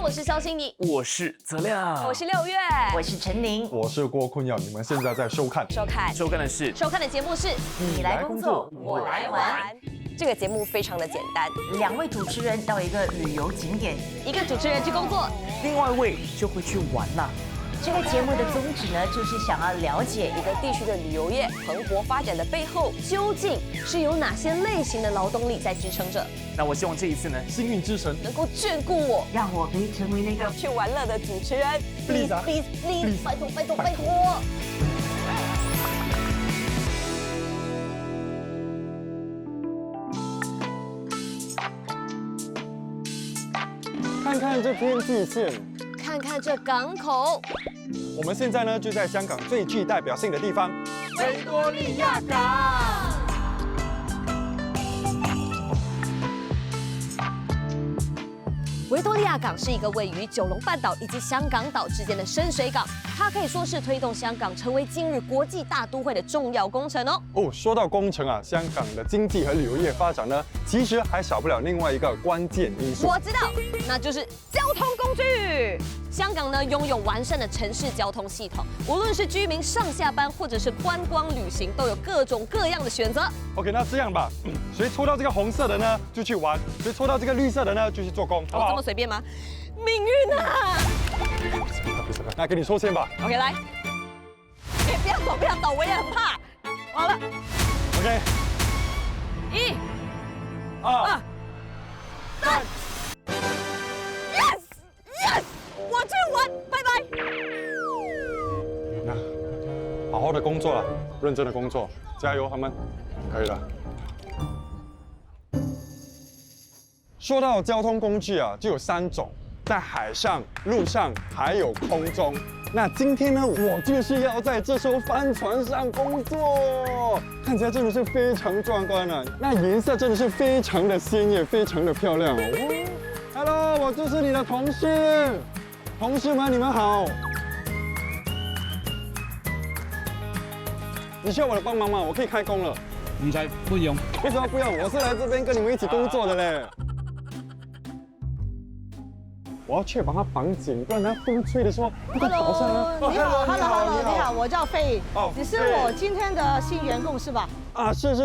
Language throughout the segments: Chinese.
我是肖欣妮，我是泽亮，我是6月，我是陈宁，我是郭坤耀。你们现在在收看收看收看的节目是你来工作，我来玩。这个节目非常的简单，2位主持人到一个旅游景点，一个主持人去工作，另外一位就会去玩啦。这个节目的宗旨呢，就是想要了解一个地区的旅游业蓬勃发展的背后，究竟是有哪些类型的劳动力在支撑着。那我希望这一次呢，幸运之神能够眷顾我，让我可以成为那个去玩乐的主持人。Please，拜托！看看这天际线，看看这港口，我们现在呢就在香港最具代表性的地方——维多利亚港。维多利亚港是一个位于九龙半岛以及香港岛之间的深水港，它可以说是推动香港成为今日国际大都会的重要工程哦。说到工程啊，香港的经济和旅游业发展呢，其实还少不了另外一个关键因素。我知道，那就是交通工具。香港呢拥有完善的城市交通系统，无论是居民上下班或者是观光旅行，都有各种各样的选择。OK， 那这样吧，谁抽到这个红色的呢，就去玩；谁抽到这个绿色的呢，就去做工，好不好？这么随便吗？命运啊！那给你抽签吧。OK， 来，不要抖，我也很怕。完了。OK， 1、2、2、3。Yes， 我去玩，拜拜。那好好的工作了，认真的工作，加油，他们可以了。说到交通工具啊，就有3种，在海上、陆上还有空中。那今天呢，我就是要在这艘帆船上工作，看起来真的是非常壮观啊！那颜色真的是非常的鲜艳，非常的漂亮哦。Hello， 我就是你的同事，同事们你们好。你需要我的帮忙吗？我可以开工了。你才不用。为什么不用？我是来这边跟你们一起工作的嘞。我要确保它绑紧，不然它风吹的时候会倒下来。你好，我叫费。哦，你是我今天的新员工是吧？啊，是，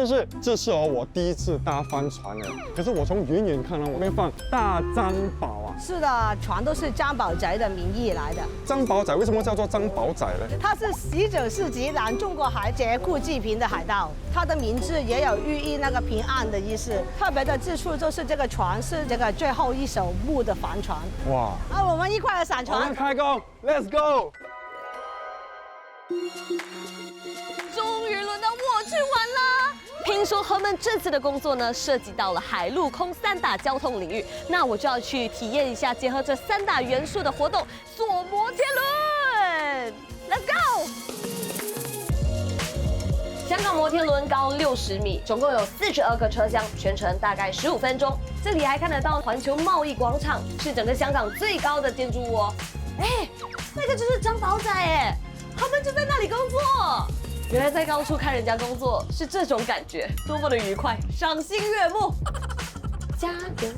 这是我第一次搭帆船呢。可是我从远远看了，我那边放大张宝啊。是的，全都是张宝仔的名义来的。张宝仔为什么叫做张宝仔呢？他是19世纪南中国海劫库济贫的海盗，他的名字也有寓意那个平安的意思。特别的之处就是这个船是这个最后一艘木的帆船。哇！啊，我们一块来上船。我们开工 ，Let's go！ 终于轮到我去玩啦！听说他们这次的工作呢，涉及到了海陆空3大交通领域，那我就要去体验一下结合这3大元素的活动——坐摩天轮。Let's go！ 香港摩天轮高60米，总共有42个车厢，全程大概15分钟。这里还看得到环球贸易广场，是整个香港最高的建筑物哦。那个就是张宝仔哎，他们就在那里工作。原来在高处看人家工作是这种感觉，多么的愉快，赏心悦目。加油！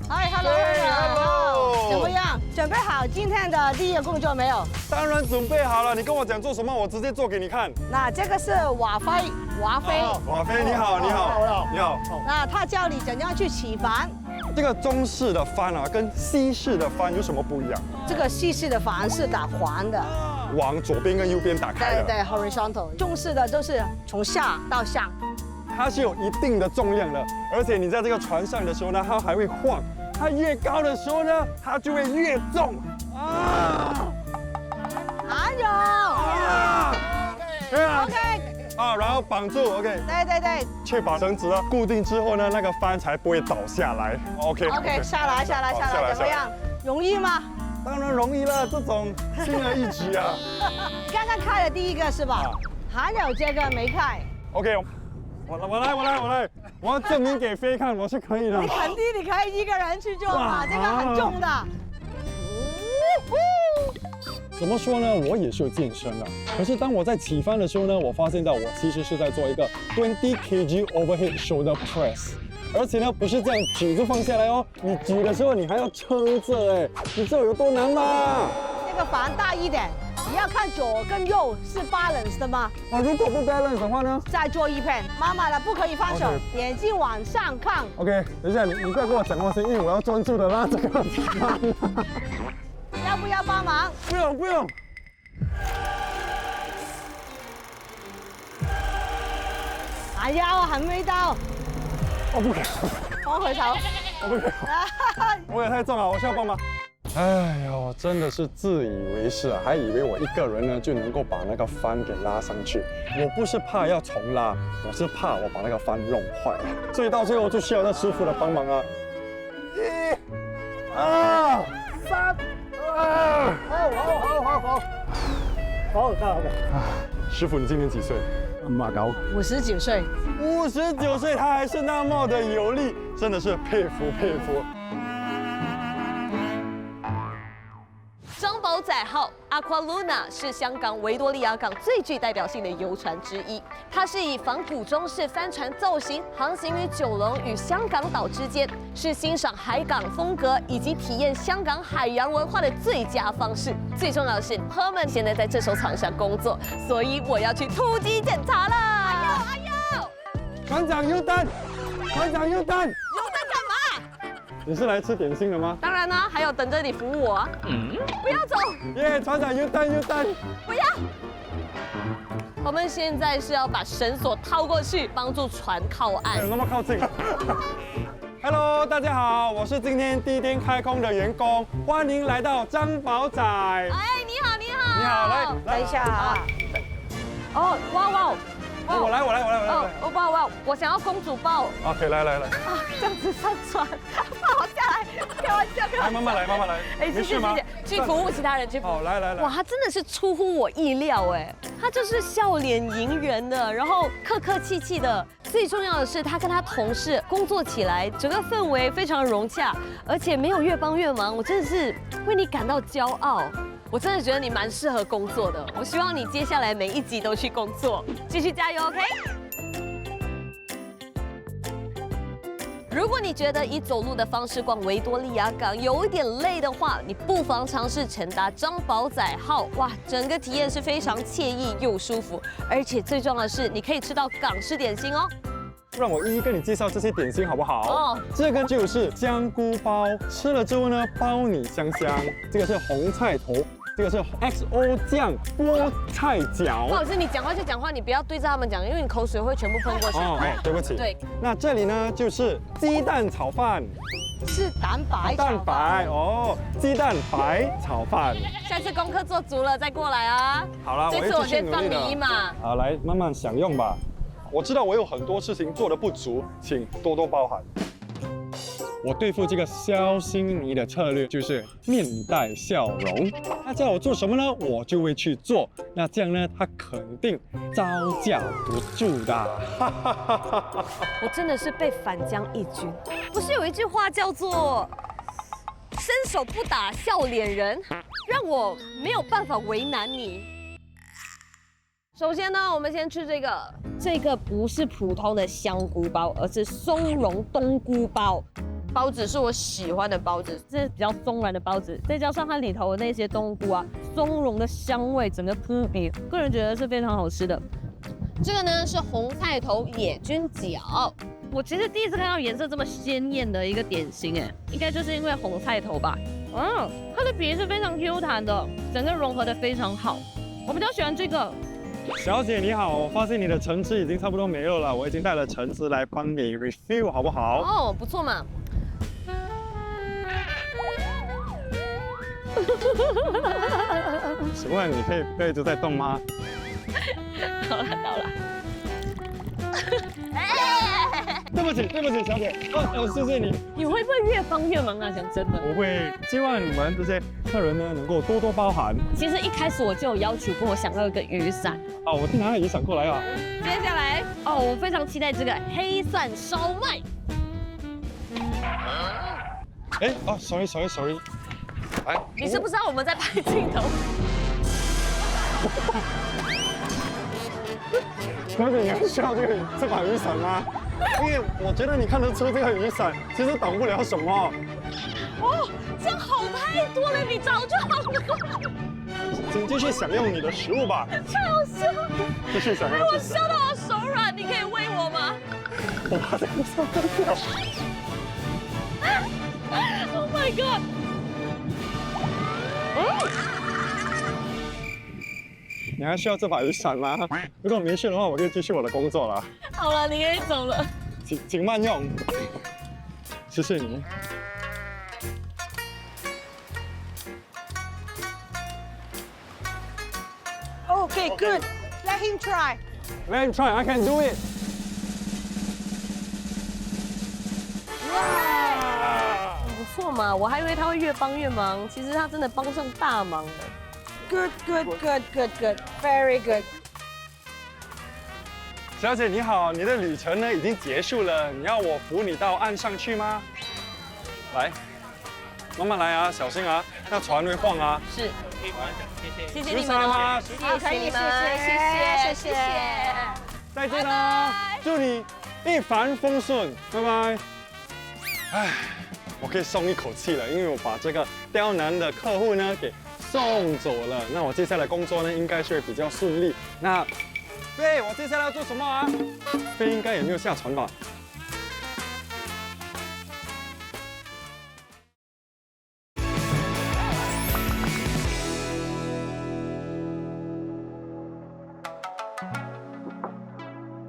嗨 ，Hello， 怎么样？准备好今天的第一个工作没有？当然准备好了，你跟我讲做什么，我直接做给你看。那这个是瓦菲。瓦菲你好。那他教你怎样去起帆。这个中式的帆啊，跟西式的帆有什么不一样？这个西式的帆是打环的，往左边跟右边打开的。对 ，horizontal。中式的都是从下到上。它是有一定的重量的，而且你在这个船上的时候呢，它还会晃。它越高的时候呢，它就会越重。还有。OK。然后绑住 ，OK。对。确保绳子呢固定之后呢，那个帆才不会倒下来。OK， 下来，怎么样？容易吗？当然容易了，这种轻而易举啊。刚刚开了第一个是吧？还有这个没开。OK， 我来，我要证明给飞看，我是可以的。你肯定你可以一个人去做嘛，这个很重的。怎么说呢？我也是有健身的，可是当我在起帆的时候呢，我发现到我其实是在做一个20 kg overhead shoulder press，而且呢，不是这样举就放下来哦，你举的时候你还要撑着哎，你知道有多难吗？这个帆大一点，你要看左跟右是 balance 的吗？啊，如果不 balance 的话呢再做一片，妈妈的不可以放手 OK 眼睛往上看。 ？OK， 等一下，你不要跟我讲话先，因为我要专注的拉这个帆。要不要帮忙？不用不用。哎呀，我还没到，我不敢，我回头。我不敢，我也太重了，我需要帮忙。哎呦，真的是自以为是啊，还以为我一个人呢就能够把那个帆给拉上去。我不是怕要重拉，我是怕我把那个帆弄坏了，所以到最后就需要那师傅的帮忙啊。1、2、3、好，师傅，你今年几岁？马高59岁， 59岁，他还是那么的有力，真的是佩服佩服。张宝仔号 Aqua Luna 是香港维多利亚港最具代表性的游船之一，它是以仿古中式帆船造型航行于九龙与香港岛之间，是欣赏海港风格以及体验香港海洋文化的最佳方式。最重要的是，他们现在在这艘船上工作，所以我要去突击检查了。哎呦，船长优丹，船长优丹，有在干嘛？你是来吃点心的吗？当然啦，还有等着你服务我啊！不要走，耶，船长优丹优丹。不要！我们现在是要把绳索套过去，帮助船靠岸有。那么靠近？Hello， 大家好，我是今天第一天开工的员工，欢迎来到张宝仔。哎，你好，你好。你好，来，等一下啊。哦，哇哇！我来。哦，哇！我想要公主抱。 OK， 来。啊，这样子上船，放我下来，开玩笑。来，慢慢来。哎，没事吗？去服务其他人，去服务。好，来。哇，他真的是出乎我意料哎，他就是笑脸迎人的，然后客客气气的。最重要的是，他跟他同事工作起来，整个氛围非常融洽，而且没有越帮越忙。我真的是为你感到骄傲。我真的觉得你蛮适合工作的，我希望你接下来每一集都去工作，继续加油 ，OK？ 如果你觉得以走路的方式逛维多利亚港有一点累的话，你不妨尝试乘搭张宝仔号。哇，整个体验是非常惬意又舒服，而且最重要的是，你可以吃到港式点心哦。让我一一跟你介绍这些点心好不好？哦，这个就是香菇包，吃了之后呢，包你香香。这个是红菜头，这个是 XO 酱菠菜饺。不好意思，你讲话就讲话，你不要对着他们讲，因为你口水会全部喷过去。哦，对不起。对，那这里呢就是鸡蛋炒饭，是蛋白炒饭。蛋白哦，鸡蛋白炒饭。下次功课做足了再过来啊。好了，这次我先放努力的你一马。好，来慢慢享用吧。我知道我有很多事情做得不足，请多多包涵。我对付这个肖欣妮的策略就是面带笑容，他叫我做什么呢，我就会去做。那这样呢，他肯定招架不住的。我真的是被反将一军。不是有一句话叫做“伸手不打笑脸人”，让我没有办法为难你。首先呢，我们先吃这个，这个不是普通的香菇包，而是松茸冬菇包。包子是我喜欢的包子，这是比较松软的包子，再加上它里头的那些冬菇啊，松茸的香味整个扑鼻，个人觉得是非常好吃的。这个呢是红菜头野菌饺，我其实第一次看到颜色这么鲜艳的一个点心，哎，应该就是因为红菜头吧。它的皮是非常 Q 弹的，整个融合的非常好，我比较喜欢这个。小姐你好，我发现你的橙汁已经差不多没有了，我已经带了橙汁来帮你 refill 好不好？哦，不错嘛。请问你可以不要一直在动吗？到了。对不起，小姐。谢谢你。你会不会越帮越忙啊？讲真的。我会希望你们这些客人呢能够多多包涵。其实一开始我就有要求过，我想要一个雨伞。哦，我去拿雨伞过来啊。接下来，我非常期待这个黑蒜烧麦。哎，sorry。来，你是不知道我们在拍镜头。小姐，你需要这款雨伞吗？因为我觉得你看得出这个雨伞其实挡不了什么。哦，这样好太多了，你找就好了。请继续享用你的食物吧。太好笑了，继续享用。我笑到我手软，你可以喂我吗我把这个手掉。？Oh my god！ 你还需要这把雨伞吗？如果没事的话，我就继续我的工作了。好了，你可以走了。请慢用。谢谢你。Okay, good. Let him try. Let him try. I can do it. 不错嘛，我还以为他会越帮越忙，其实他真的帮上大忙了。Good, good, good, good, good. Very good. 小姐你好，你的旅程呢已经结束了，你要我扶你到岸上去吗？来，慢慢来啊，小心啊，那船会晃啊。是，谢谢你们雨伞哦，啊谢谢你们，谢谢。再见啦，祝你一帆风顺，拜拜。唉，我可以松一口气了，因为我把这个刁难的客户呢给送走了。那我接下来工作呢，应该是会比较顺利。那飞，我接下来要做什么啊？飞应该也没有下船吧？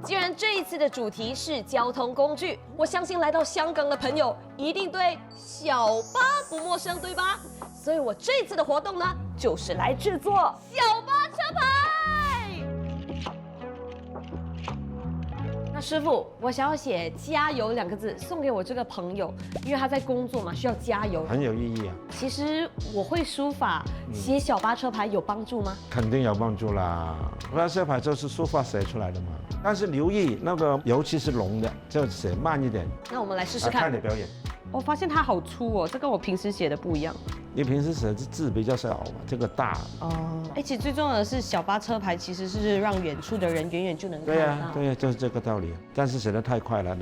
既然这一次的主题是交通工具，我相信来到香港的朋友一定对小巴不陌生，对吧？所以我这次的活动呢，就是来制作小巴车牌。那师傅，我想要写“加油”2个字送给我这个朋友，因为他在工作嘛，需要加油。很有意义啊，其实我会书法，写小巴车牌有帮助吗？肯定有帮助啦。那车牌就是书法写出来的嘛，但是留意那个，尤其是龙的，就写慢一点。那我们来试试看。看你表演。我发现它好粗哦，这跟我平时写的不一样。你平时写的字比较小嘛，这个大。哦，其实最重要的是小巴车牌其实是让远处的人远远就能看对到。呀，对呀，就是这个道理。但是写的太快了，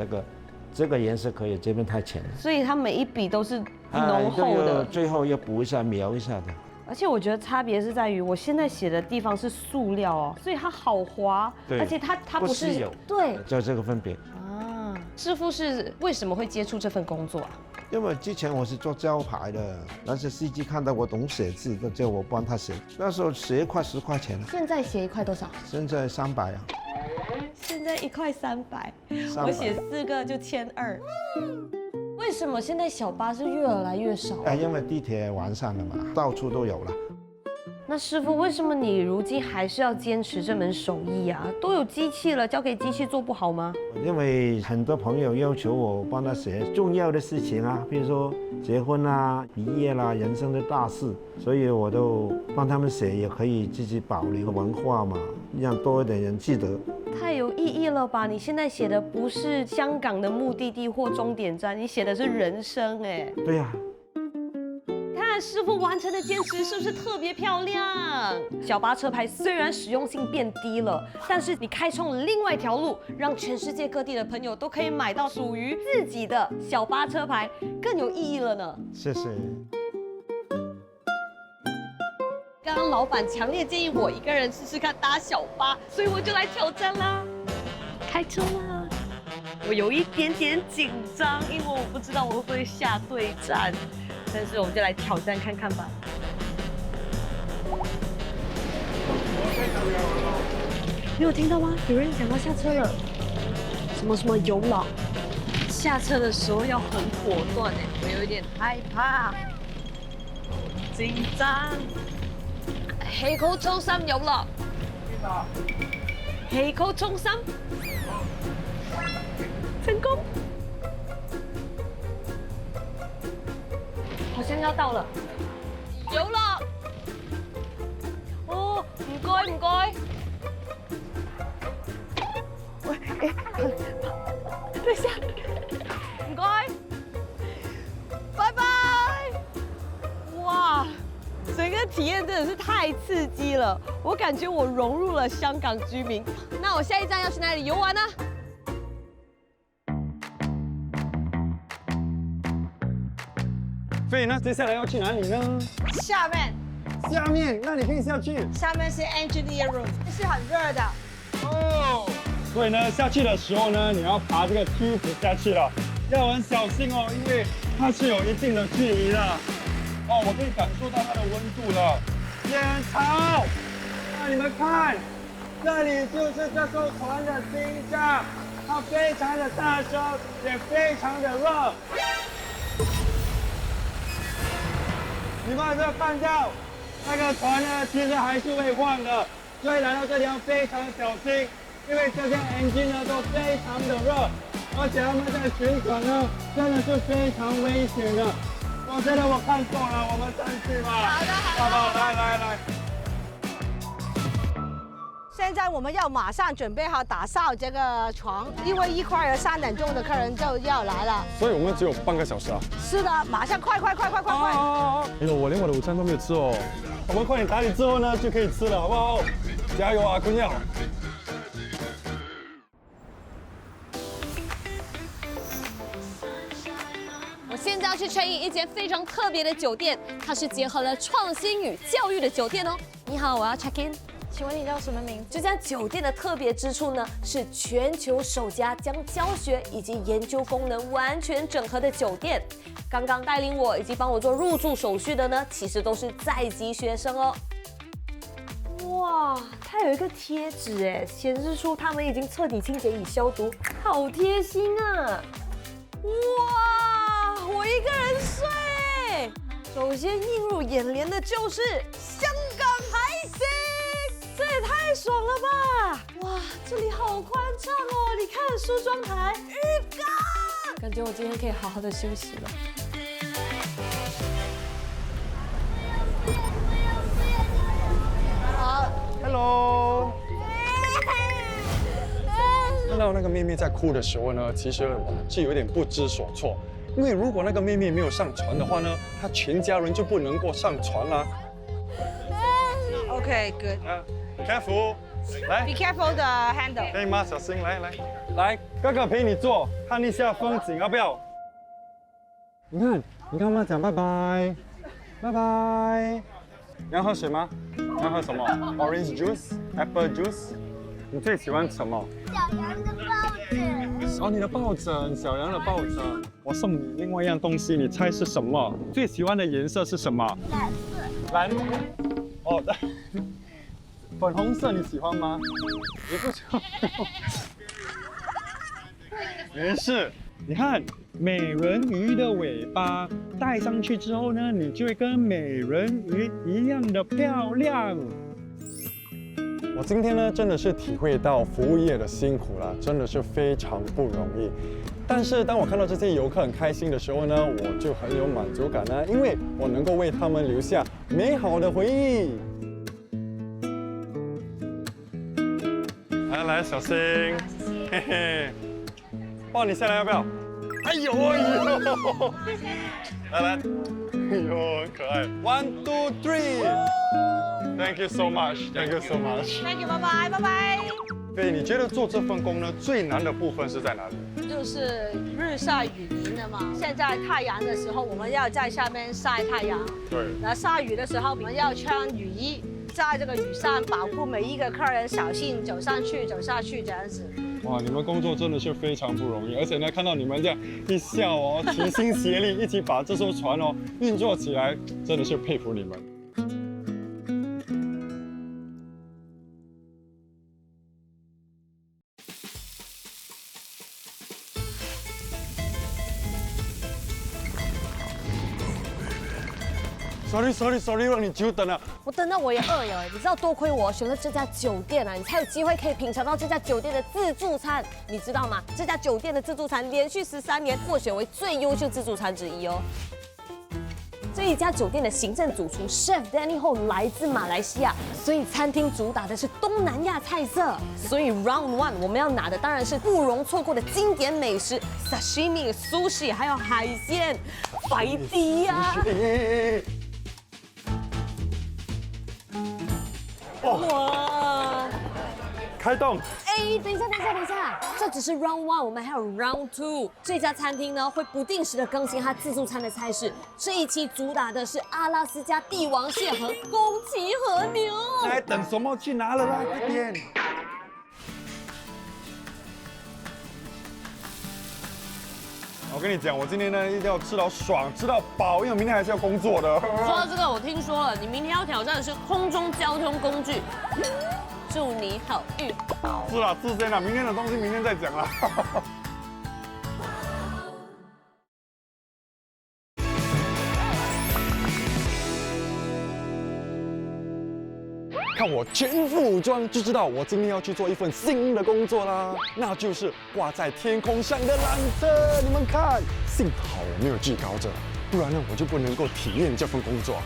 这个颜色可以，这边太浅了。所以它每一笔都是浓厚的，最后要补一下、描一下的。而且我觉得差别是在于，我现在写的地方是塑料哦，所以它好滑，对，而且它不是有，对，就这个分别。啊，师傅是为什么会接触这份工作啊？因为之前我是做招牌的，但是司机看到我懂写字，就叫我帮他写。那时候写1块10块钱，现在写1块多少？现在300啊。现在1块300，我写4个就1200。为什么现在小巴是越来越少？因为地铁完善了嘛，到处都有了。那师傅，为什么你如今还是要坚持这门手艺啊？都有机器了，交给机器做不好吗？因为很多朋友要求我帮他写重要的事情啊，比如说结婚啊、毕业啦、人生的大事，所以我都帮他们写，也可以自己保留文化嘛，让多一点人记得。太有意义了吧！你现在写的不是香港的目的地或终点站，你写的是人生哎。对呀。看师傅完成的坚持是不是特别漂亮？小巴车牌虽然实用性变低了，但是你开创了另外一条路，让全世界各地的朋友都可以买到属于自己的小巴车牌，更有意义了呢。谢谢。刚刚老板强烈建议我一个人试试看搭小巴，所以我就来挑战啦。开车啦！我有一点点紧张，因为我不知道我会不会下对站，但是我们就来挑战看看吧。你有听到吗？有人想要下车了。什么有老？下车的时候要很果断哎，我有一点害怕，紧张。氣口中心有落，氣口中心成功，好像要到了，有了，哦，唔該唔該，喂，等一下，唔該，拜拜，哇！整个体验真的是太刺激了，我感觉我融入了香港居民。那我下一站要去哪里游玩呢？所以呢，接下来要去哪里呢？下面，下面，那你可以下去。下面是 engineer room，是很热的。哦。所以呢，下去的时候呢，你要爬这个梯子下去了，要很小心哦，因为它是有一定的距离的。哦，我可以感受到它的温度了。烟草，那你们看，这里就是这艘船的心脏，它非常的大声，也非常的热。你们有没有看到那个船呢？其实还是会晃的，所以来到这里要非常小心，因为这些 engine 呢都非常的热，而且他们在旋转呢真的是非常危险的。我觉得我看错了，我们上去吧。好的，好不好？来。现在我们要马上准备好打扫这个床，因为1会儿3点钟的客人就要来了。所以我们只有半个小时啊。是的，马上快！哎呦，我连我的午餐都没有吃哦。我们快点打理之后呢，就可以吃了，好不好？加油啊，坤耀！我现在要去 check in 一间非常特别的酒店，它是结合了创新与教育的酒店哦。你好，我要 check in。请问你叫什么名字？这家酒店的特别之处呢，是全球首家将教学以及研究功能完全整合的酒店。刚刚带领我以及帮我做入住手续的呢，其实都是在籍学生哦。哇，它有一个贴纸哎，显示出他们已经彻底清洁与消毒，好贴心啊！哇，我一个人睡。首先映入眼帘的就是香港海景。这也太爽了吧！哇，这里好宽敞哦！你看梳妆台、浴缸，感觉我今天可以好好的休息了。好 Hello。看到那个妹妹在哭的时候呢，其实我是有点不知所措，因为如果那个妹妹没有上船的话呢，她全家人就不能够上船啦。OK, good. Careful， 来 Be careful the handle. 可以吗？小心，来，哥哥陪你坐，看一下风景，要不要？你看妈妈讲拜拜，拜拜。你要喝水吗？你要喝什么 ？Orange juice、Apple juice。你最喜欢什么？小羊的抱枕。哦，你的抱枕，小羊的抱枕。我送你另外一样东西，你猜是什么？最喜欢的颜色是什么？蓝色。蓝。哦，粉红色你喜欢吗？你不喜欢。没事，你看美人鱼的尾巴戴上去之后呢，你就会跟美人鱼一样的漂亮。我今天呢，真的是体会到服务业的辛苦了，真的是非常不容易。但是当我看到这些游客很开心的时候呢，我就很有满足感呢，因为我能够为他们留下美好的回忆。来，小心，嘿嘿，抱你下来要不要？哎呦，来，哎呦，很可爱。1、2、3。Thank you so much. Thank you so much. Thank you， 拜拜。对，你觉得做这份工呢，最难的部分是在哪里？就是日晒雨淋的嘛。现在太阳的时候，我们要在下面晒太阳。对。然后下雨的时候，我们要穿雨衣，在这个雨上保护每一个客人小心走上去、走下去这样子。哇，你们工作真的是非常不容易，而且呢，看到你们这样一笑哦，齐心协力一起把这艘船哦运作起来，真的是佩服你们。Sorry， 让你久等了。我等到我也饿了，你知道多亏我选了这家酒店啊，你才有机会可以品尝到这家酒店的自助餐，你知道吗？这家酒店的自助餐连续13年获选为最优秀自助餐之一哦。这一家酒店的行政主厨 Chef Danny Ho 来自马来西亚，所以餐厅主打的是东南亚菜色。所以 Round 1我们要拿的当然是不容错过的经典美食 Sashimi、Sushi， 还有海鲜白底呀。哇！开动！哎，哎，等一下，这只是 Round One， 我们还有 Round Two。这家餐厅呢会不定时的更新它自助餐的菜式。这一期主打的是阿拉斯加帝王蟹和宫崎和牛。还等什么？去拿了啦，快点！我跟你讲，我今天呢一定要吃到爽，吃到饱，因为我明天还是要工作的。说到这个，我听说了，你明天要挑战的是空中交通工具。祝你好运。是啦，自先啦，明天的东西明天再讲啦。看我全副武装，就知道我今天要去做一份新的工作啦，那就是挂在天空上的缆车。你们看，幸好我没有惧高症，不然呢我就不能够体验这份工作。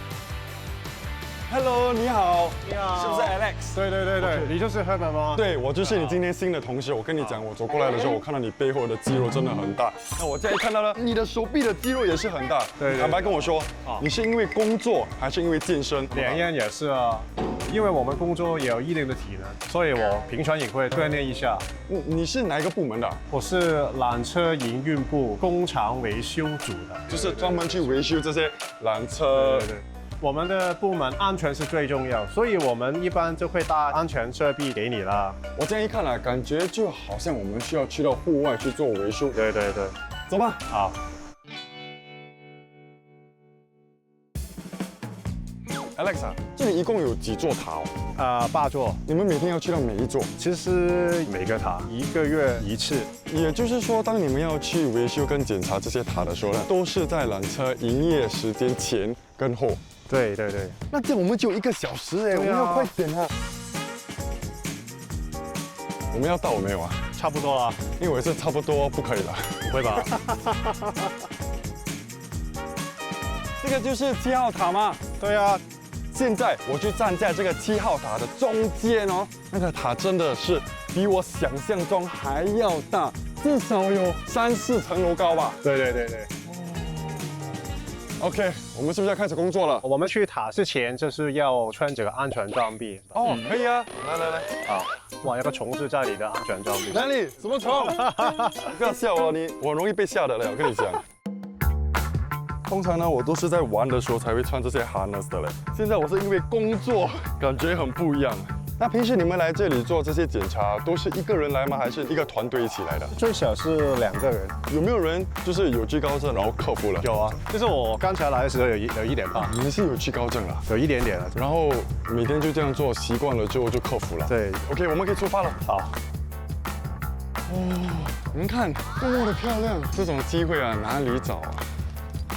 Hello， 你好，你好，是不是 Alex？对，你就是 Herman 吗？对，我就是你今天新的同事。我跟你讲，我走过来的时候，我看到你背后的肌肉真的很大。那我现在看到了你的手臂的肌肉也是很大。对，坦白跟我说，你是因为工作还是因为健身？两样也是啊，因为我们工作也有一定的体能，所以我平常也会锻炼一下。你是哪一个部门的？我是缆车营运部工厂维修组的，就是专门去维修这些缆车。对。我们的部门安全是最重要，所以我们一般就会带安全设备给你啦。我这样一看啊，感觉就好像我们需要去到户外去做维修。对，走吧。好。Alexa， 这里一共有几座塔哦8座。你们每天要去到每一座？其实每个塔1个月1次。也就是说，当你们要去维修跟检查这些塔的时候呢，都是在缆车营业时间前跟后。对。那这样我们就有1个小时哎，我们要快点啊！我们要到没有啊？差不多了。因为我是差不多不可以了。不会吧？这个就是7号塔吗？对啊。现在我就站在这个7号塔的中间哦，那个塔真的是比我想象中还要大，至少有3、4层楼高吧。对。OK， 我们是不是要开始工作了？我们去塔之前就是要穿这个安全装备。哦，可以啊，来。啊，哇，有个虫子在你的安全装备。哪里？什么虫？不要笑哦，我容易被吓的嘞，我跟你讲。通常呢，我都是在玩的时候才会穿这些 harness 的嘞。现在我是因为工作，感觉很不一样。那平时你们来这里做这些检查，都是一个人来吗？还是一个团队一起来的？最少是2个人。有没有人就是有惧高症然后克服了？有啊，就是我刚才来的时候有一点怕。你是有惧高症了？有一点点了。然后每天就这样做，习惯了就克服了。对 ，OK， 我们可以出发了。好。你们看，多么的漂亮！这种机会啊，哪里找啊？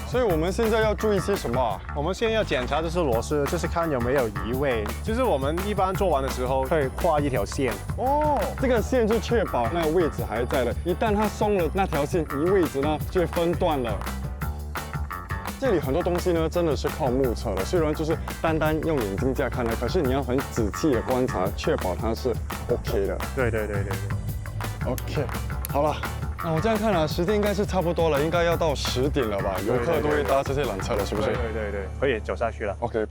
所以我们现在要注意些什么啊？我们现在要检查的是螺丝，就是看有没有移位。就是我们一般做完的时候会画一条线。哦，这个线就确保那个位置还在的，一旦它松了，那条线移位置呢就会分段了。这里很多东西呢真的是靠目测的，虽然就是单用眼睛这样看呢，可是你要很仔细的观察，确保它是 OK 的。对。OK， 好了。那我这样看啊，时间应该是差不多了，应该要到10点了吧？游客都会搭这些缆车了，是不是？对，可以走下去了。 OK。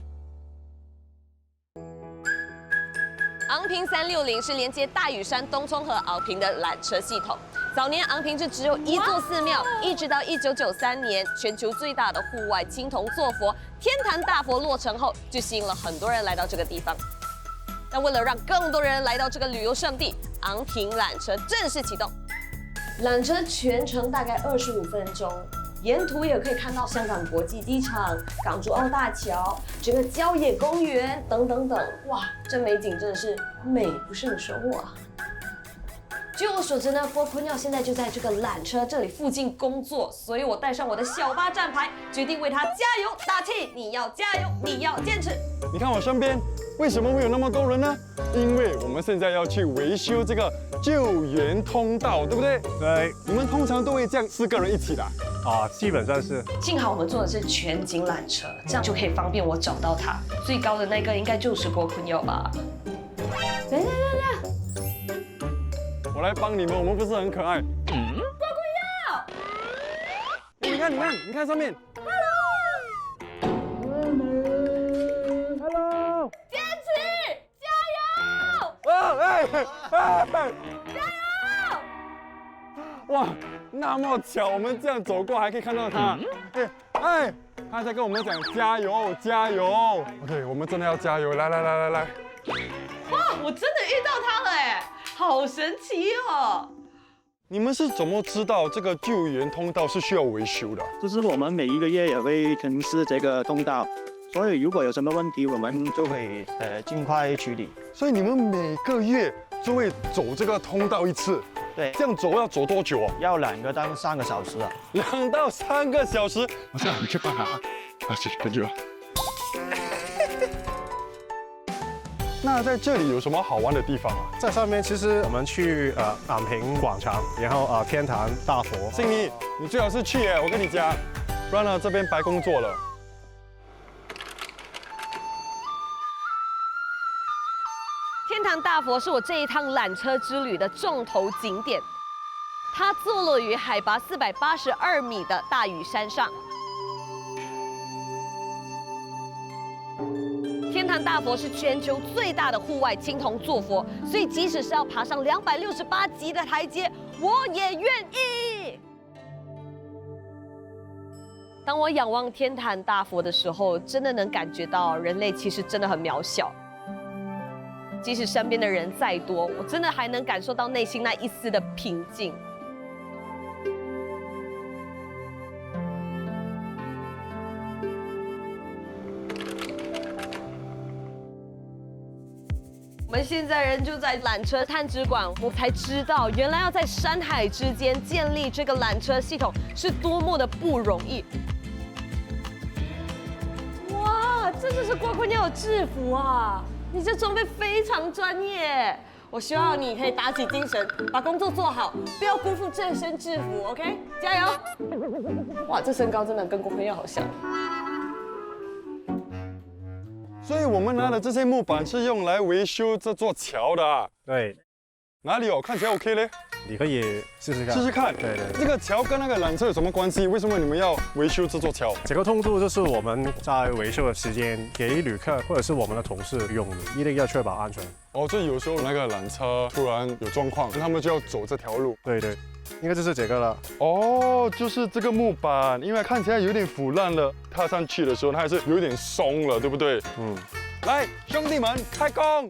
昂坪360是连接大屿山、东涌和昂坪的缆车系统。早年昂坪是只有1座寺庙，一直到1993年，全球最大的户外青铜坐佛天坛大佛落成后，就吸引了很多人来到这个地方。那为了让更多人来到这个旅游胜地，昂坪缆车正式启动。缆车全程大概25分钟，沿途也可以看到香港国际机场、港珠澳大桥、整个郊野公园等。哇，这美景真的是美不胜收啊！据我所知呢，郭坤耀现在就在这个缆车这里附近工作，所以我带上我的小巴站牌，决定为他加油打气。你要加油，你要坚持。你看我身边为什么会有那么多人呢？因为我们现在要去维修这个救援通道，对不对？对。你们通常都会这样4个人一起的啊，基本上是。幸好我们坐的是全景缆车，这样就可以方便我找到他。最高的那个应该就是郭坤耀吧？等。我来帮你们，我们不是很可爱？郭坤耀，你看上面。Hello。坚持，加油！哎，哇，那么巧，我们这样走过还可以看到他。哎，他在跟我们讲加油，加油。OK， 我们真的要加油，来。哇，我真的遇到他了哎，好神奇哦！你们是怎么知道这个救援通道是需要维修的？就是我们每一个月也会巡视这个通道，所以如果有什么问题，我们就会尽快处理。所以你们每个月就会走这个通道一次。对，这样走要走多久啊？要2到3个小时啊。2到3个小时。我这样你去帮他啊，行，跟住。那在这里有什么好玩的地方啊？在上面其实我们去昂坪广场，然后天坛大佛。心怡，你最好是去耶，我跟你讲，不然呢这边白工作了。天堂大佛是我这一趟缆车之旅的重头景点，它坐落于海拔482米的大屿山上。天堂大佛是全球最大的户外青铜坐佛，所以即使是要爬上268级的台阶，我也愿意。当我仰望天坛大佛的时候，真的能感觉到人类其实真的很渺小。即使身边的人再多，我真的还能感受到内心那一丝的平静。我们现在人就在缆车探知馆，我才知道原来要在山海之间建立这个缆车系统是多么的不容易。哇，这就是郭坤耀的制服啊！你这装备非常专业，我希望你可以打起精神，把工作做好，不要辜负这身制服 ，OK？ 加油！哇，这身高真的跟郭坤耀好像。所以我们拿的这些木板是用来维修这座桥的啊。对，哪里有？看起来 OK 嘞。你可以试试看。试试看。对。这个桥跟那个缆车有什么关系？为什么你们要维修这座桥？这个通道就是我们在维修的时间给旅客或者是我们的同事用的，一定要确保安全。哦，就有时候那个缆车突然有状况，他们就要走这条路。对，应该就是这个了。哦，就是这个木板，因为看起来有点腐烂了，踏上去的时候它还是有点松了，对不对？嗯。来，兄弟们，开工！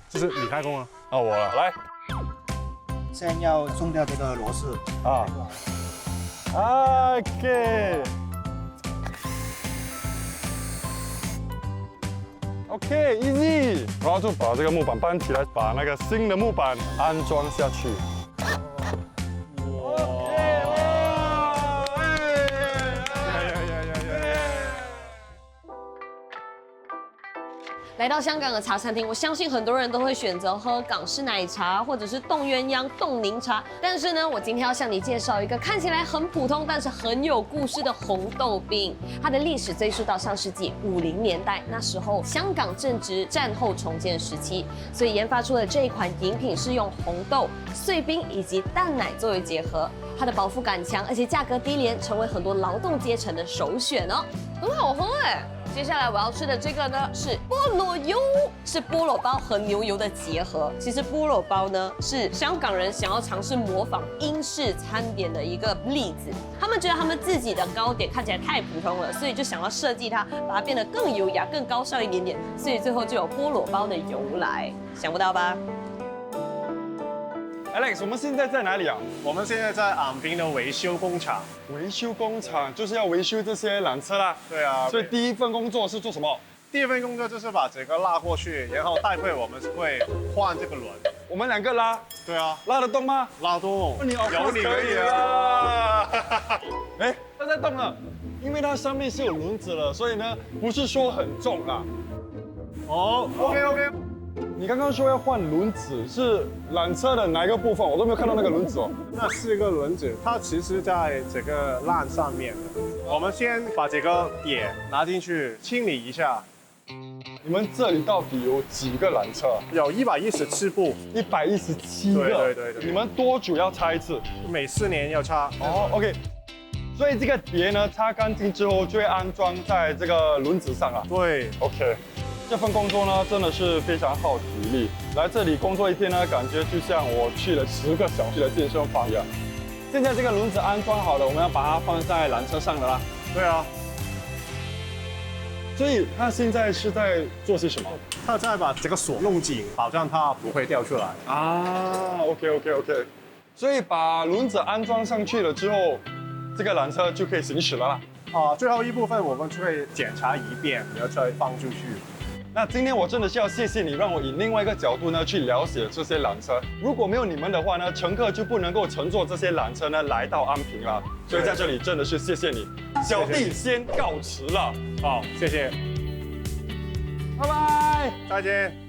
这是你开工啊？啊，我了，来。现在要松掉这个螺丝啊。OK，easy， 然后就把这个木板搬起来，把那个新的木板安装下去。来到香港的茶餐厅，我相信很多人都会选择喝港式奶茶，或者是冻鸳鸯、冻柠茶。但是呢，我今天要向你介绍一个看起来很普通，但是很有故事的红豆冰。它的历史追溯到上世纪50年代，那时候香港正值战后重建时期，所以研发出的这一款饮品是用红豆、碎冰以及淡奶作为结合。它的饱腹感强，而且价格低廉，成为很多劳动阶层的首选哦，很好喝哎。接下来我要吃的这个呢是菠萝油，是菠萝包和牛油的结合。其实菠萝包呢是香港人想要尝试模仿英式餐点的一个例子。他们觉得他们自己的糕点看起来太普通了，所以就想要设计它，把它变得更优雅、更高尚一点点。所以最后就有菠萝包的由来，想不到吧？ Alex， 我们现在在哪里啊？我们现在在昂坪的维修工厂。维修工厂就是要维修这些缆车啦。对啊。所以第一份工作是做什么？第一份工作就是把整个拉过去，然后待会我们会换这个轮。我们2个拉。对啊。拉得动吗？拉动。你有你可以啊。哎，它在动了，因为它上面是有轮子了，所以呢不是说很重啦。哦 ，OK。 你刚刚说要换轮子，是缆车的哪一个部分？我都没有看到那个轮子哦。那4个轮子，它其实在这个缆上面的。我们先把这个点拿进去清理一下。你们这里到底有几个缆车？有117部，117个。对。你们多久要擦一次？每4年要擦。哦 ，OK。所以这个碟呢，擦干净之后就会安装在这个轮子上啊。对 ，OK。这份工作呢，真的是非常耗体力。来这里工作一天呢，感觉就像我去了10个小时的健身房一样。现在这个轮子安装好了，我们要把它放在缆车上了啦。对啊，所以他现在是在做些什么？他再把这个锁弄紧，保障它不会掉出来。啊，OK。所以把轮子安装上去了之后，这个缆车就可以行驶了啦。最后一部分我们就会检查一遍，然后再放出去。那今天我真的是要谢谢你，让我以另外一个角度呢去了解这些缆车。如果没有你们的话呢，乘客就不能够乘坐这些缆车呢来到安平了。所以在这里真的是谢谢你，小弟先告辞了。好，谢谢，拜拜，再见。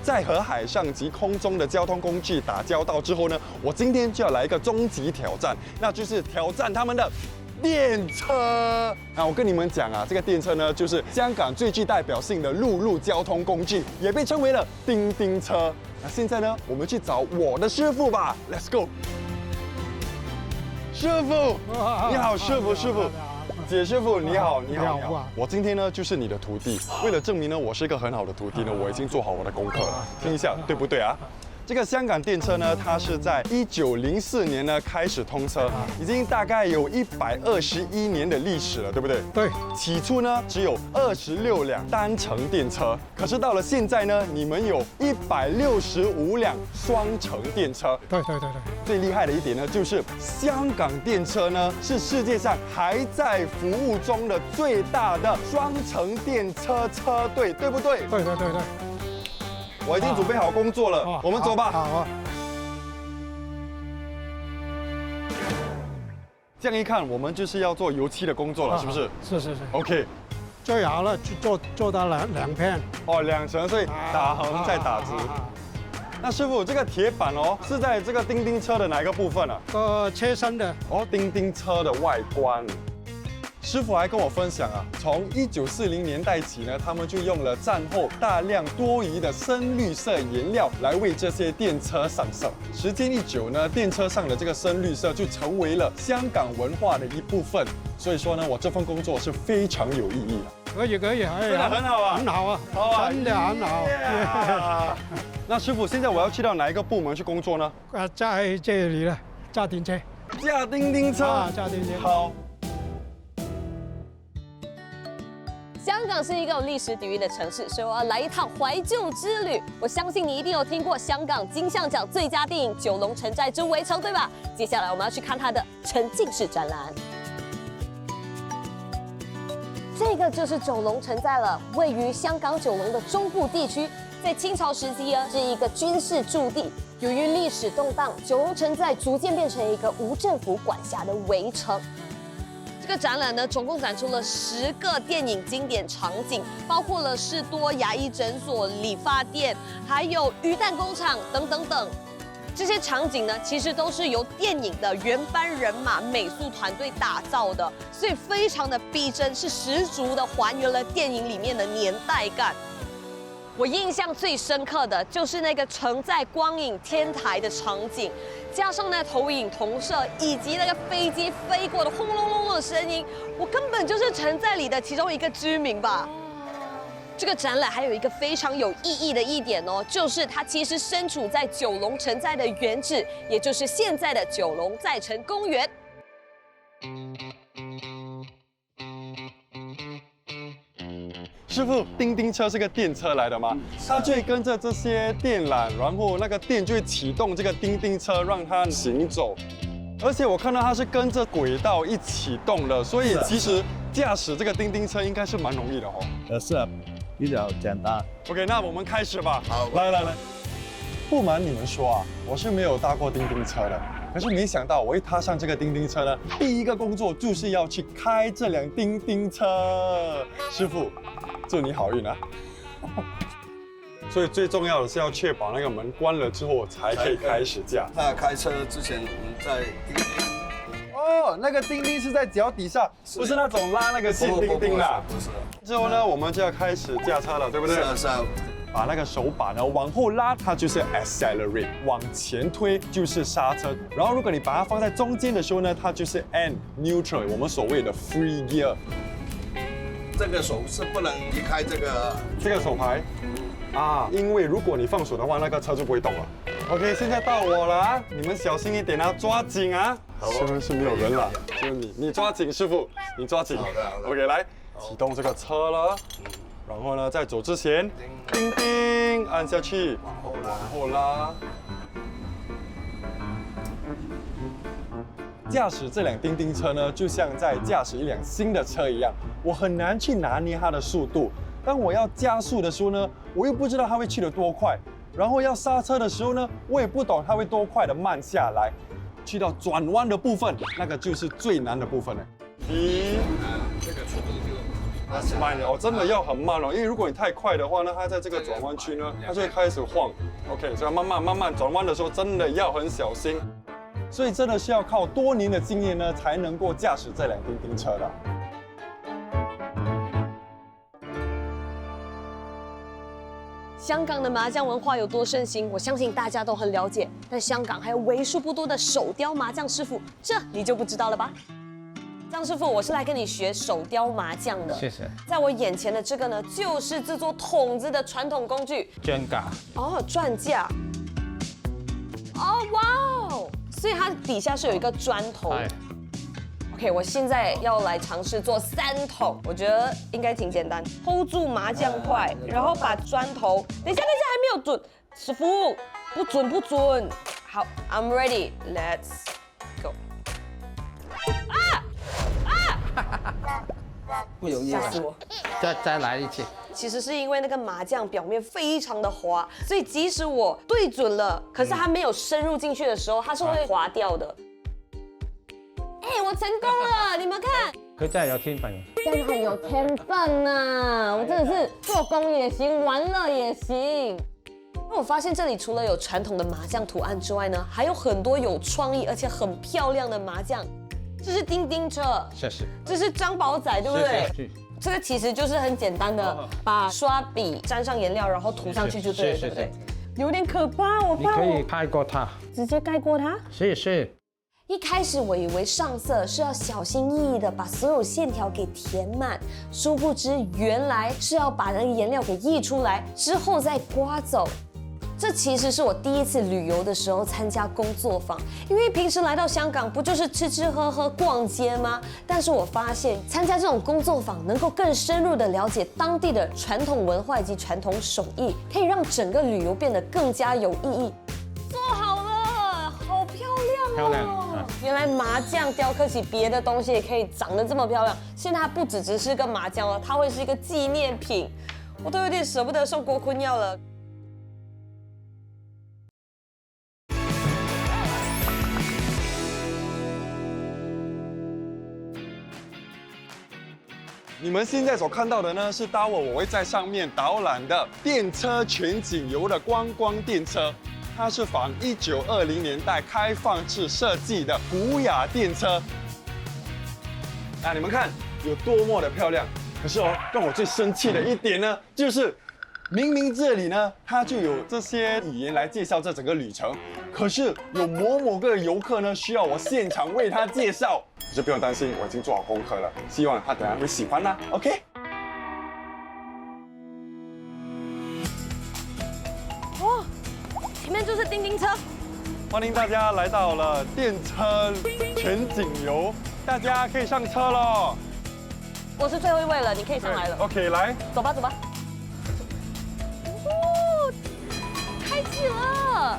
在和海上及空中的交通工具打交道之后呢，我今天就要来一个终极挑战，那就是挑战他们的电车。那我跟你们讲啊，这个电车呢，就是香港最具代表性的陆路交通工具，也被称为了叮叮车。那现在呢，我们去找我的师傅吧 ，Let's go。师傅，你好，师傅。姐师傅你好。我今天呢就是你的徒弟，为了证明呢我是一个很好的徒弟呢，我已经做好我的功课了，听一下对不对啊？这个香港电车呢，它是在1904年呢开始通车，已经大概有121年的历史了，对不对？对。起初呢只有26辆单程电车，可是到了现在呢，你们有165辆双程电车。对。最厉害的一点呢，就是香港电车呢是世界上还在服务中的最大的双程电车车队，对不对？对。我已经准备好工作了，我们走吧。好啊。这样一看，我们就是要做油漆的工作了，是不是？是。OK。最好了，做到两片。2层，所以打横再打直。那师傅，这个铁板是在这个叮叮车的哪一个部分啊？车身的。叮叮车的外观。师傅还跟我分享啊，从1940年代起呢，他们就用了战后大量多余的深绿色颜料来为这些电车上色。时间一久呢，电车上的这个深绿色就成为了香港文化的一部分。所以说呢，我这份工作是非常有意义的。可以，真的很好啊，很好啊，真的很好。那师傅，现在我要去到哪一个部门去工作呢？在这里了，驾电车。驾叮叮车。驾电车。好。香港是一个有历史底蕴的城市，所以我要来一趟怀旧之旅。我相信你一定有听过香港金像奖最佳电影《九龙城寨之围城》，对吧？接下来我们要去看它的沉浸式展览。这个就是九龙城寨了，位于香港九龙的中部地区，在清朝时期呢是一个军事驻地。由于历史动荡，九龙城寨逐渐变成一个无政府管辖的围城。这个展览呢，总共展出了10个电影经典场景，包括了士多牙医诊所、理发店，还有鱼蛋工厂等等等。这些场景呢，其实都是由电影的原班人马美术团队打造的，所以非常的逼真，是十足的还原了电影里面的年代感。我印象最深刻的就是那个承载光影天台的场景，加上那投影投射以及那个飞机飞过的轰隆隆的声音，我根本就是城寨里的其中一个居民吧。这个展览还有一个非常有意义的一点就是它其实身处在九龙城寨的原址，也就是现在的九龙寨城公园。师傅，叮叮车是个电车来的吗？它就会跟着这些电缆，然后那个电就会启动这个叮叮车，让它行走。而且我看到它是跟着轨道一起动的，所以其实驾驶这个叮叮车应该是蛮容易的是啊，比较简单。OK， 那我们开始吧。好，来。不瞒你们说啊，我是没有搭过叮叮车的。可是没想到，我一踏上这个叮叮车呢，第一个工作就是要去开这辆叮叮车。师傅，祝你好运啊！所以最重要的是要确保那个门关了之后才可以开始驾。那开车之前，我们在叮叮。哦，那个叮叮是在脚底下，不是那种拉那个线叮叮啦。不是。之后呢，我们就要开始驾车了，对不对？是啊。把那个手把呢往后拉，它就是 accelerate， 往前推就是刹车。然后如果你把它放在中间的时候呢，它就是 N neutral， 我们所谓的 free gear。这个手是不能离开这个手牌啊，因为如果你放手的话，那个车就不会动了。OK， 现在到我了啊，你们小心一点啊，抓紧啊！是不是没有人了？就你抓紧，师傅，你抓紧。好的。OK， 来启动这个车了。然后呢，在走之前，叮叮按下去，往后拉。驾驶这辆叮叮车呢，就像在驾驶一辆新的车一样，我很难去拿捏它的速度。当我要加速的时候呢，我又不知道它会去得多快，然后要刹车的时候呢，我也不懂它会多快的慢下来。去到转弯的部分，那个就是最难的部分了。这个速度就慢了哦，真的要很慢哦，因为如果你太快的话呢，它在这个转弯区呢，它就会开始晃。OK， 所以慢慢转弯的时候，真的要很小心。所以真的是要靠多年的经验呢，才能够驾驶这辆叮叮车的。香港的麻将文化有多盛行，我相信大家都很了解。但香港还有为数不多的手雕麻将师傅，这你就不知道了吧？张师傅，我是来跟你学手雕麻将的。谢谢。在我眼前的这个呢，就是制作筒子的传统工具——绢架。哦，转架。哦，哇哦！所以它底下是有一个砖头。OK， 我现在要来尝试做3筒，我觉得应该挺简单。hold 住麻将块，然后把砖头……等一下，还没有准，师傅，不准。好 ，I'm ready，Let's go。不容易吓死我！再来一次。其实是因为那个麻将表面非常的滑，所以即使我对准了，可是它没有深入进去的时候，它是会滑掉的。我成功了，你们看。佢真係有天分。真的有天分啊！我真的是做工也行，玩乐也行。那我发现这里除了有传统的麻将图案之外呢，还有很多有创意而且很漂亮的麻将。这是叮叮车，是。这是张宝仔，对不对？是。这个其实就是很简单的，把刷笔沾上颜料，然后涂上去就对了，对不对？有点可怕，我怕我。你可以盖过它。直接盖过它？是。一开始我以为上色是要小心翼翼的把所有线条给填满，殊不知原来是要把那个颜料给溢出来，之后再刮走。这其实是我第一次旅游的时候参加工作坊，因为平时来到香港不就是吃喝喝逛街吗？但是我发现参加这种工作坊能够更深入的了解当地的传统文化以及传统手艺，可以让整个旅游变得更加有意义。做好了，好漂亮哦！漂亮。原来麻将雕刻起别的东西也可以长得这么漂亮。现在它不只是个麻将了，它会是一个纪念品，我都有点舍不得送郭坤耀了。你们现在所看到的呢，是待会我会在上面导览的电车全景游的观光电车。它是仿1920年代开放式设计的古雅电车。你们看有多么的漂亮。可是让我最生气的一点呢，就是明明这里呢，它就有这些语言来介绍这整个旅程，可是有某个游客呢，需要我现场为他介绍。可是不用担心，我已经做好功课了，希望他等下会喜欢啦。OK。哇！前面就是叮叮车，欢迎大家来到了电车全景游，大家可以上车了。我是最后一位了，你可以上来了。OK， 来，走吧。哦，开启了。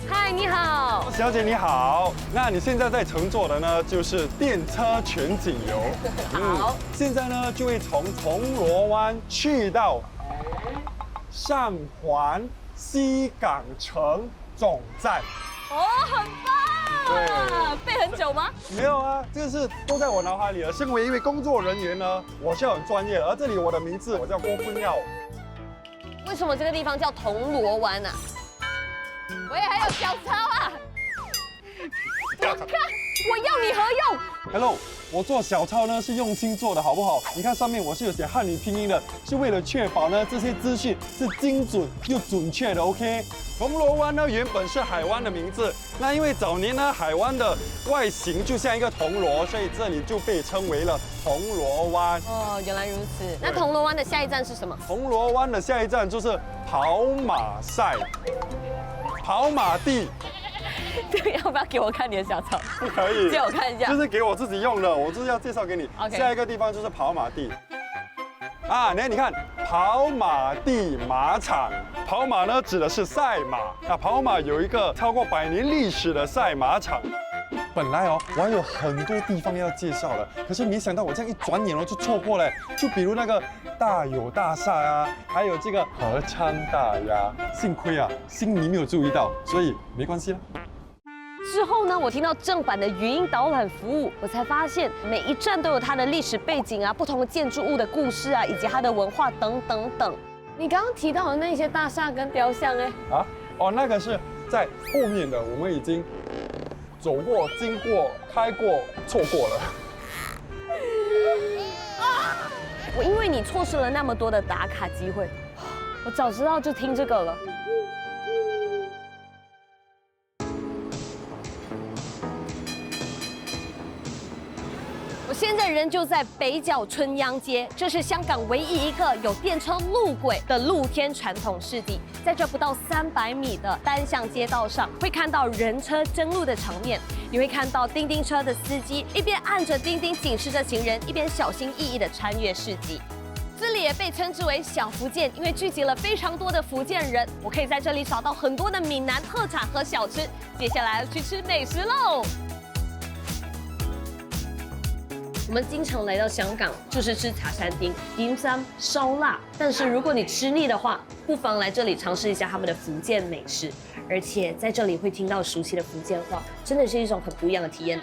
嗨，你好，小姐你好。那你现在在乘坐的呢，就是电车全景游。好，现在呢就会从铜锣湾去到上环西港城总站。哦，很棒！背很久吗？没有啊，这个是都在我脑海里了。身为一位工作人员呢，我是很专业的。而这里我的名字，我叫郭坤耀。为什么这个地方叫铜锣湾啊？喂，还有小抄啊！我要你何用 ？Hello，我做小抄呢是用心做的，好不好？你看上面我是有写汉语拼音的，是为了确保呢这些资讯是精准又准确的。OK， 铜锣湾呢原本是海湾的名字，那因为早年呢海湾的外形就像一个铜锣，所以这里就被称为了铜锣湾。哦，原来如此。那铜锣湾的下一站是什么？铜锣湾的下一站就是跑马赛，跑马地。这个要不要给我看你的小抄？不可以，借我看一下。就是给我自己用的，我就是要介绍给你。OK。下一个地方就是跑马地。啊，你看，跑马地马场，跑马呢指的是赛马，那跑马有一个超过100年历史的赛马场。本来哦，我还有很多地方要介绍的，可是没想到我这样一转眼哦就错过了。就比如那个大有大厦啊，还有这个合昌大鸭，幸亏啊心里没有注意到，所以没关系了。之后呢，我听到正版的语音导览服务，我才发现每一站都有它的历史背景啊、不同的建筑物的故事啊，以及它的文化等等等。你刚刚提到的那些大厦跟雕像，哎，那个是在后面的，我们已经走过、经过、开过、错过了。我因为你错失了那么多的打卡机会，我早知道就听这个了。我现在人就在北角春秧街，这是香港唯一一个有电车路轨的露天传统市集。在这不到300米的单向街道上，会看到人车争路的场面。你会看到叮叮车的司机一边按着叮叮警示着行人，一边小心翼翼地穿越市集。这里也被称之为小福建，因为聚集了非常多的福建人。我可以在这里找到很多的闽南特产和小吃。接下来要去吃美食喽！我们经常来到香港，就是吃茶餐厅、dim sum、烧腊。但是如果你吃腻的话，不妨来这里尝试一下他们的福建美食。而且在这里会听到熟悉的福建话，真的是一种很不一样的体验。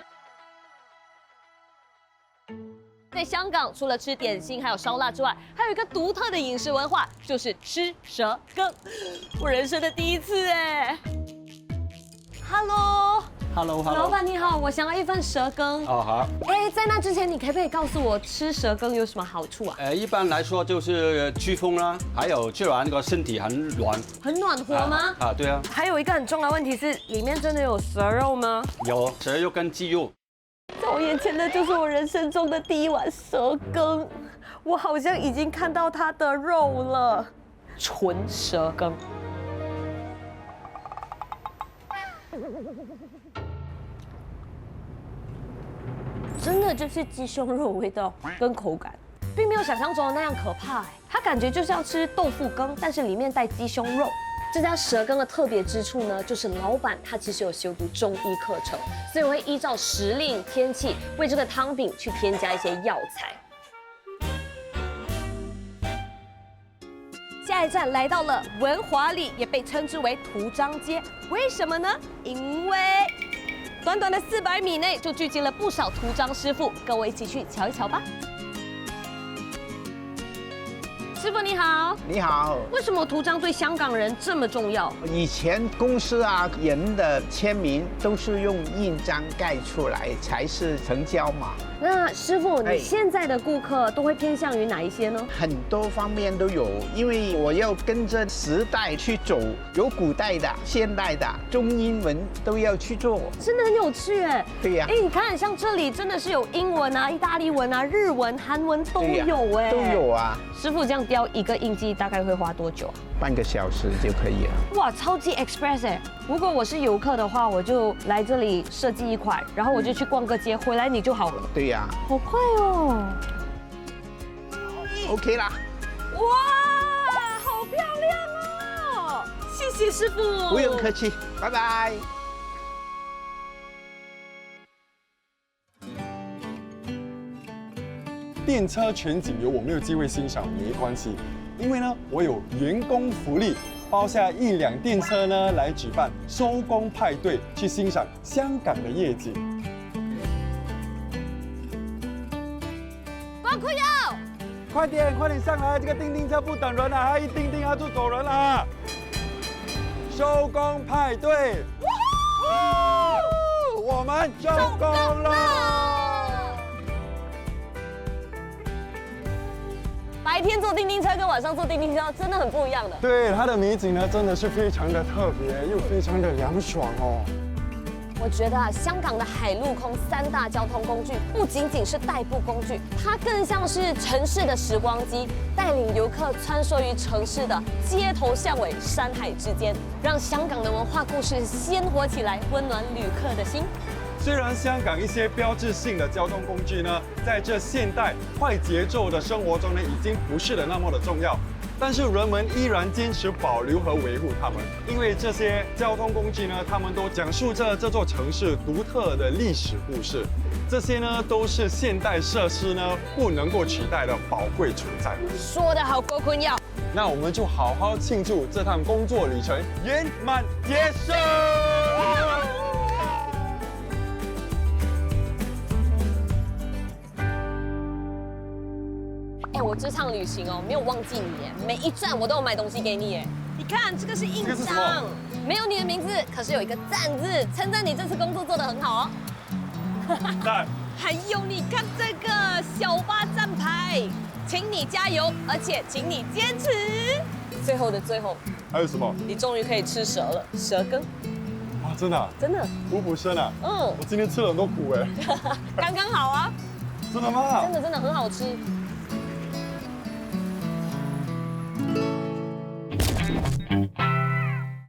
在香港，除了吃点心还有烧腊之外，还有一个独特的饮食文化，就是吃蛇羹。我人生的第一次哎。Hello， 老板你好，我想要一份蛇羹。哦好。哎，在那之前，你可不可以告诉我吃蛇羹有什么好处啊？一般来说就是祛风啦，还有吃完个身体很暖。很暖和吗？对啊。还有一个很重要的问题是，里面真的有蛇肉吗？有蛇肉跟鸡肉。在我眼前的就是我人生中的第一碗蛇羹，我好像已经看到它的肉了，纯蛇羹。真的就是鸡胸肉味道跟口感，并没有想象中的那样可怕。它感觉就像吃豆腐羹，但是里面带鸡胸肉。这家蛇羹的特别之处呢，就是老板他其实有修读中医课程，所以会依照时令天气为这个汤品去添加一些药材。下一站来到了文华里，也被称之为图章街，为什么呢？因为短短的400米内就聚集了不少图章师傅，跟我一起去瞧一瞧吧。师傅你好，你好。为什么图章对香港人这么重要？以前公司啊人的签名都是用印章盖出来才是成交嘛。那师傅，你现在的顾客都会偏向于哪一些呢？很多方面都有，因为我要跟着时代去走，有古代的、现代的、中英文都要去做，真的很有趣哎。对呀。哎，你看，像这里真的是有英文啊、意大利文啊、日文、韩文都有哎。都有啊。师傅这样雕一个印记大概会花多久啊？半个小时就可以了。哇，超级 express 哎！如果我是游客的话，我就来这里设计一块，然后我就去逛个街，回来你就好了。对呀。好快哦。OK 啦。哇，好漂亮哦！谢谢师傅。不用客气，拜拜。电车全景游我没有机会欣赏没关系，因为呢我有员工福利，包下1辆电车呢来举办收工派对，去欣赏香港的夜景。光坤友，快点上来，这个叮叮车不等人了，一叮叮它就走人了。收工派对，我们收工了。白天坐叮叮车跟晚上坐叮叮车真的很不一样的。对，它的美景呢，真的是非常的特别，又非常的凉爽哦。我觉得啊，香港的海陆空3大交通工具不仅仅是代步工具，它更像是城市的时光机，带领游客穿梭于城市的街头巷尾、山海之间，让香港的文化故事鲜活起来，温暖旅客的心。虽然香港一些标志性的交通工具呢，在这现代快节奏的生活中呢，已经不是的那么的重要。但是人们依然坚持保留和维护它们，因为这些交通工具呢，它们都讲述着这座城市独特的历史故事。这些呢，都是现代设施呢不能够取代的宝贵存在。说得好，郭坤耀。那我们就好好庆祝这趟工作旅程圆满结束。我这趟旅行哦，没有忘记你耶，每一站我都有买东西给你耶。你看这个是印章，没有你的名字，可是有一个赞字，称赞你这次工作做得很好哦。赞。还有你看这个小巴站牌，请你加油，而且请你坚持。最后的最后，还有什么？你终于可以吃蛇了，蛇羹。啊，真的、啊？真的。补补身啊？嗯。我今天吃了很多苦哎。刚刚好啊。真的吗？真的很好吃。